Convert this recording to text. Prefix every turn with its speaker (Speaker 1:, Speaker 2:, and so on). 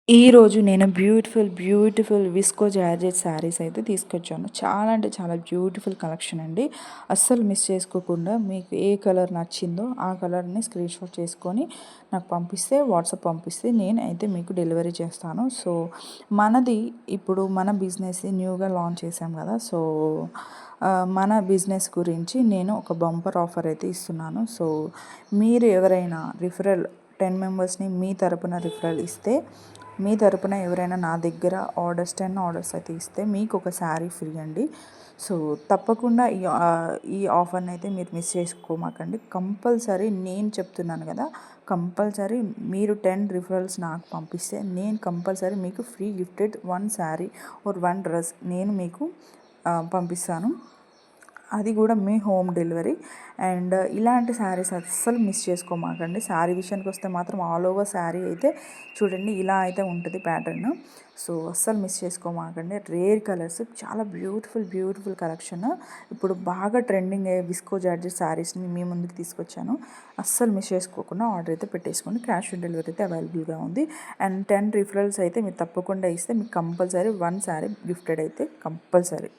Speaker 1: ఈరోజు నేను beautiful visco georgette saris అయితే తీసుకొచ్చాను. చాలా అంటే చాలా బ్యూటిఫుల్ కలెక్షన్ అండి. అస్సలు మిస్ చేసుకోకుండా మీకు ఏ కలర్ నచ్చిందో ఆ కలర్‌ని స్క్రీన్‌షాట్ చేసుకొని నాకు పంపిస్తే, వాట్సాప్ పంపిస్తే నేనైతే మీకు డెలివరీ చేస్తాను. సో, మనది ఇప్పుడు మన బిజినెస్ న్యూగా లాంచ్ చేశాం కదా! సో, మన బిజినెస్ గురించి నేను ఒక బంపర్ ఆఫర్ అయితే ఇస్తున్నాను. సో, మీరు ఎవరైనా 10 మెంబర్స్‌ని మీ తరపున రిఫరల్ ఇస్తే, మీ తరపున ఎవరైనా నా దగ్గర 10 ఆర్డర్స్ అయితే ఇస్తే మీకు ఒక శారీ ఫ్రీ అండి. సో, తప్పకుండా ఈ ఆఫర్‌ని అయితే మీరు మిస్ చేసుకోమాకండి. కంపల్సరీ నేను చెప్తున్నాను కదా! కంపల్సరీ మీరు 10 రిఫరల్స్ నాకు పంపిస్తే నేను కంపల్సరీ మీకు free gifted 1 sari or 1 dress నేను మీకు పంపిస్తాను. అది కూడా మీ హోమ్ డెలివరీ. అండ్ ఇలాంటి శారీస్ అస్సలు మిస్ చేసుకోమాకండి. శారీ విషయానికి వస్తే మాత్రం ఆల్ ఓవర్ శారీ అయితే చూడండి ఇలా అయితే ఉంటుంది ప్యాటర్న్. సో, అస్సలు మిస్ చేసుకోమాకండి. రేర్ కలర్స్ చాలా బ్యూటిఫుల్ కలెక్షన్. ఇప్పుడు బాగా ట్రెండింగ్ అయ్యే విస్కో జార్జెట్ శారీస్ని మీ ముందుకు తీసుకొచ్చాను. అస్సలు మిస్ చేసుకోకుండా ఆర్డర్ అయితే పెట్టేసుకోండి. క్యాష్ ఆన్ డెలివరీ అయితే అవైలబుల్గా ఉంది. అండ్ 10 రిఫరల్స్ అయితే మీరు తప్పకుండా ఇస్తే మీకు కంపల్సరీ 1 శారీ గిఫ్టెడ్ అయితే కంపల్సరీ.